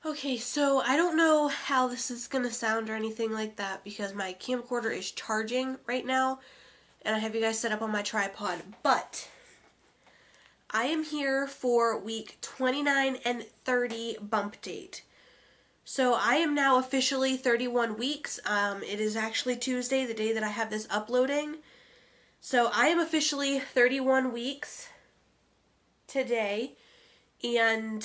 Okay, so I don't know how this is going to sound or anything like that because my camcorder is charging right now and I have you guys set up on my tripod, but I am here for week 29 and 30 bump date. So I am now officially 31 weeks. It is actually Tuesday, the day that I have this uploading. So I am officially 31 weeks today, and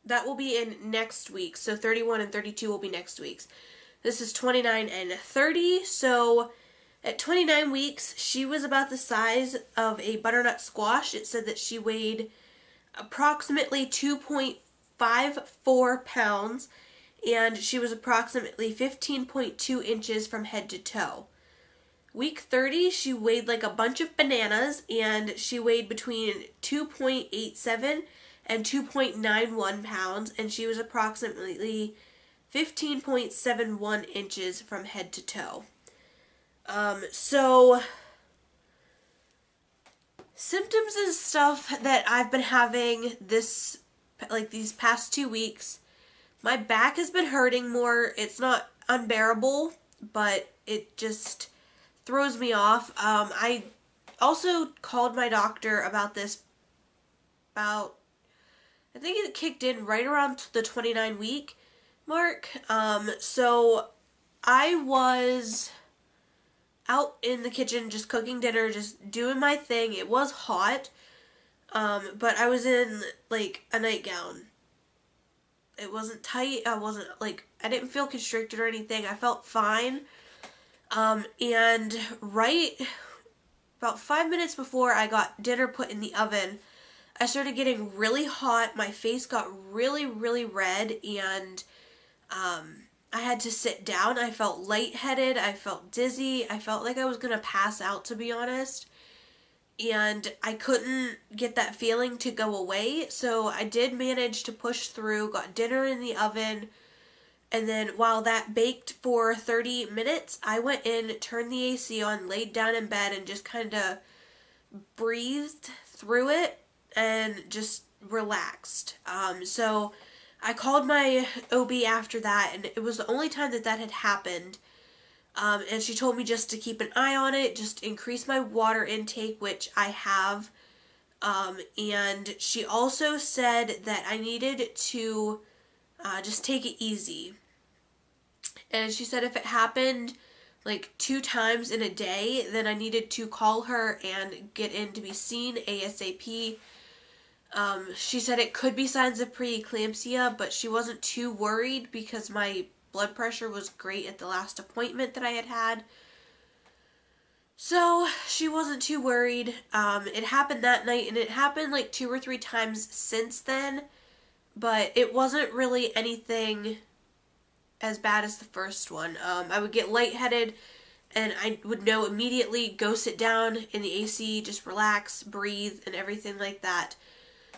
that will be in next week. So 31 and 32 will be next week's. This is 29 and 30. So at 29 weeks, she was about the size of a butternut squash. It said that she weighed approximately 2.54 pounds, and she was approximately 15.2 inches from head to toe. Week 30, she weighed like a bunch of bananas, and she weighed between 2.87 and 2.91 pounds, and she was approximately 15.71 inches from head to toe. So symptoms and stuff that I've been having these past 2 weeks, my back has been hurting more. It's not unbearable, but it just throws me off. I also called my doctor about this I think it kicked in right around the 29 week mark. So I was out in the kitchen just cooking dinner, just doing my thing. It was hot, but I was in like a nightgown. It wasn't tight. I didn't feel constricted or anything. I felt fine. And right about 5 minutes before I got dinner put in the oven, I started getting really hot. My face got really, really red, and I had to sit down. I felt lightheaded. I felt dizzy. I felt like I was going to pass out, to be honest. And I couldn't get that feeling to go away. So I did manage to push through, got dinner in the oven. And then while that baked for 30 minutes, I went in, turned the AC on, laid down in bed, and just kind of breathed through it and just relaxed. So I called my OB after that, and it was the only time that had happened. And she told me just to keep an eye on it, just increase my water intake, which I have. And she also said that I needed to just take it easy. And she said if it happened like 2 times in a day, then I needed to call her and get in to be seen ASAP. She said it could be signs of preeclampsia, but she wasn't too worried because my blood pressure was great at the last appointment that I had had. So she wasn't too worried. It happened that night, and it happened like 2 or 3 times since then, but it wasn't really anything as bad as the first one. I would get lightheaded, and I would know immediately, go sit down in the AC, just relax, breathe, and everything like that.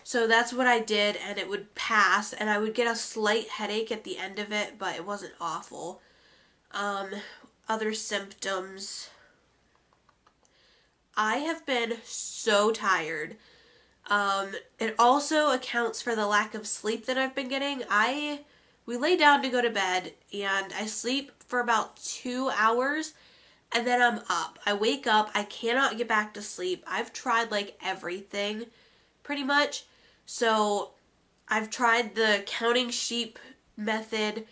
So that's what I did, and it would pass, and I would get a slight headache at the end of it, but it wasn't awful. Other symptoms. I have been so tired. It also accounts for the lack of sleep that I've been getting. We lay down to go to bed, and I sleep for about 2 hours, and then I'm up. I wake up, I cannot get back to sleep. I've tried like everything, pretty much. So I've tried the counting sheep method.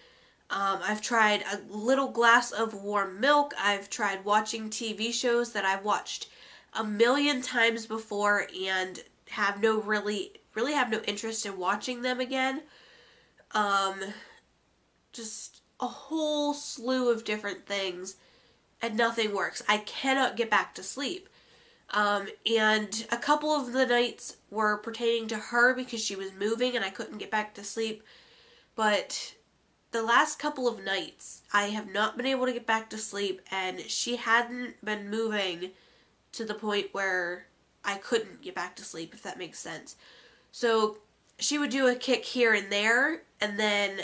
I've tried a little glass of warm milk. I've tried watching TV shows that I've watched a million times before and have really have no interest in watching them again. Just a whole slew of different things, and nothing works. I cannot get back to sleep. And a couple of the nights were pertaining to her because she was moving and I couldn't get back to sleep. But the last couple of nights, I have not been able to get back to sleep, and she hadn't been moving to the point where I couldn't get back to sleep, if that makes sense. So she would do a kick here and there, and then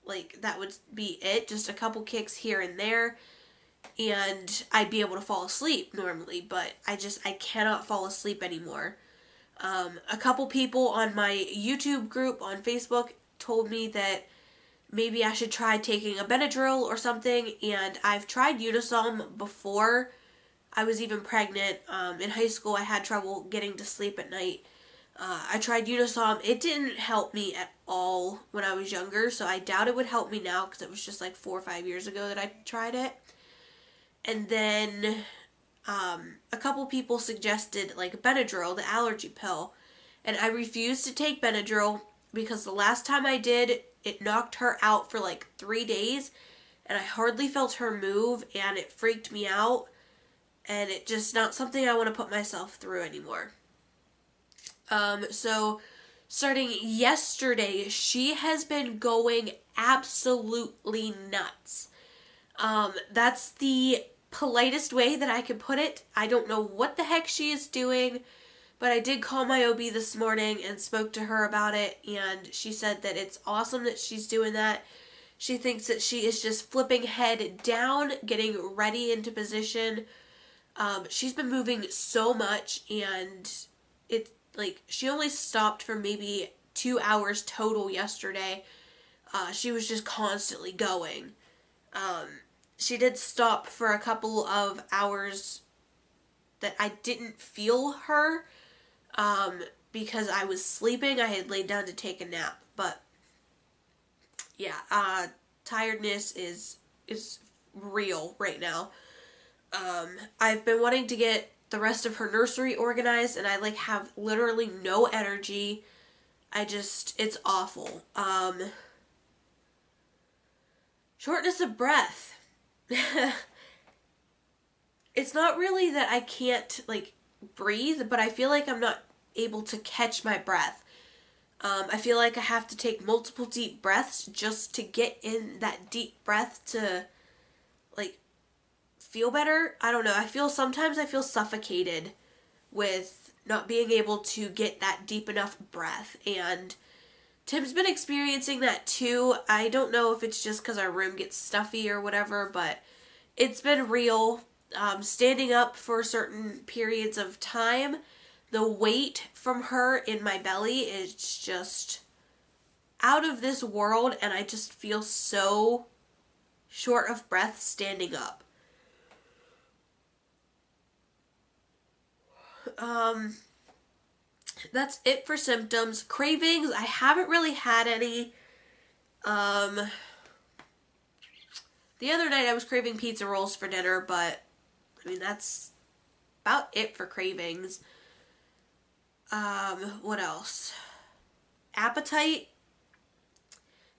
like that would be it, just a couple kicks here and there, and I'd be able to fall asleep normally, but I cannot fall asleep anymore. A couple people on my YouTube group on Facebook told me that maybe I should try taking a Benadryl or something, and I've tried Unisom before I was even pregnant. In high school, I had trouble getting to sleep at night. I tried Unisom. It didn't help me at all when I was younger, so I doubt it would help me now because it was just like 4 or 5 years ago that I tried it. And then a couple people suggested like Benadryl, the allergy pill, and I refused to take Benadryl because the last time I did, it knocked her out for like 3 days, and I hardly felt her move, and it freaked me out, and it's just not something I want to put myself through anymore. So starting yesterday, she has been going absolutely nuts. That's the politest way that I could put it. I don't know what the heck she is doing, but I did call my OB this morning and spoke to her about it, and she said that it's awesome that she's doing that. She thinks that she is just flipping head down, getting ready into position. She's been moving so much, and it's like she only stopped for maybe 2 hours total yesterday. She was just constantly going. She did stop for a couple of hours that I didn't feel her because I was sleeping. I had laid down to take a nap, but yeah, tiredness is real right now. I've been wanting to get the rest of her nursery organized, and I like have literally no energy. It's awful. Shortness of breath. It's not really that I can't like breathe, but I feel like I'm not able to catch my breath. I feel like I have to take multiple deep breaths just to get in that deep breath to like feel better. I don't know. Sometimes I feel suffocated with not being able to get that deep enough breath, and Tim's been experiencing that too. I don't know if it's just because our room gets stuffy or whatever, but it's been real. Standing up for certain periods of time, the weight from her in my belly is just out of this world, and I just feel so short of breath standing up. That's it for symptoms. Cravings, I haven't really had any. The other night I was craving pizza rolls for dinner, but I mean, that's about it for cravings. What else? Appetite.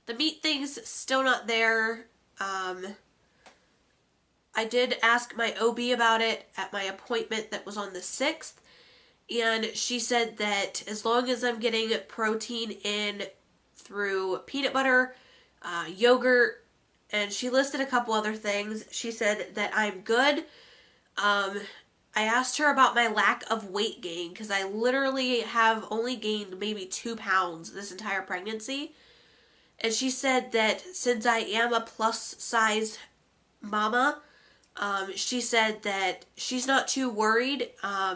The meat thing's still not there. I did ask my OB about it at my appointment that was on the 6th. And she said that as long as I'm getting protein in through peanut butter, yogurt, and she listed a couple other things, she said that I'm good. I asked her about my lack of weight gain, because I literally have only gained maybe 2 pounds this entire pregnancy. And she said that since I am a plus size mama, she said that she's not too worried.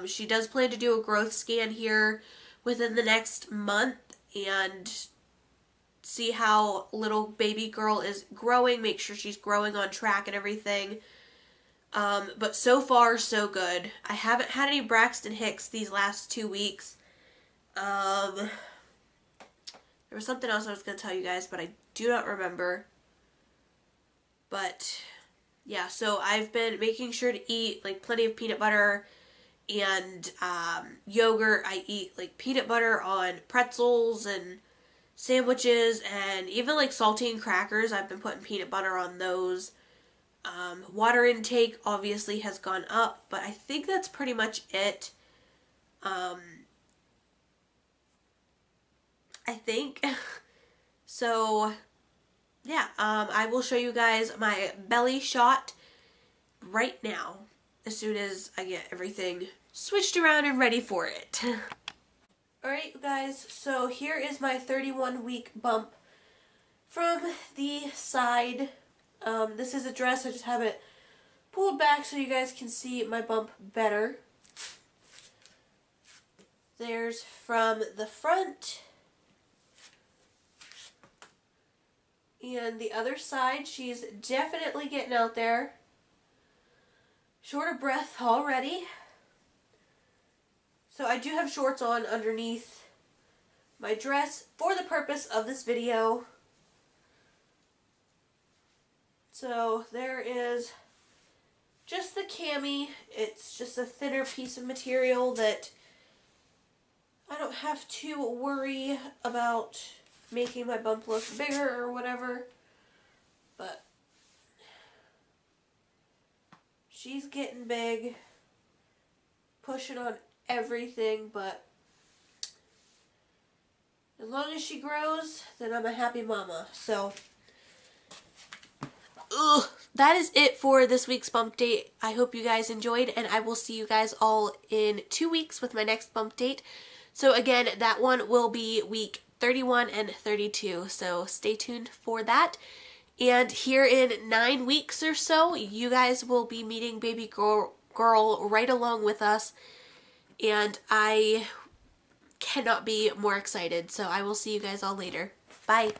She does plan to do a growth scan here within the next month and see how little baby girl is growing, make sure she's growing on track and everything. But so far, so good. I haven't had any Braxton Hicks these last 2 weeks. There was something else I was going to tell you guys, but I do not remember. But yeah, so I've been making sure to eat like plenty of peanut butter and yogurt. I eat like peanut butter on pretzels and sandwiches, and even like saltine crackers. I've been putting peanut butter on those. Water intake obviously has gone up, but I think that's pretty much it. I think. So yeah, I will show you guys my belly shot right now, as soon as I get everything switched around and ready for it. Alright, you guys, so here is my 31-week bump from the side. This is a dress. I just have it pulled back so you guys can see my bump better. There's from the front and the other side. She's definitely getting out there. Short of breath already. So I do have shorts on underneath my dress for the purpose of this video. So there is just the cami. It's just a thinner piece of material that I don't have to worry about making my bump look bigger or whatever. But she's getting big, pushing on everything, but as long as she grows, then I'm a happy mama. So, that is it for this week's bump date. I hope you guys enjoyed, and I will see you guys all in 2 weeks with my next bump date. So again, that one will be week 31 and 32, so stay tuned for that. And here in 9 weeks or so, you guys will be meeting baby girl right along with us, and I cannot be more excited. So I will see you guys all later. Bye.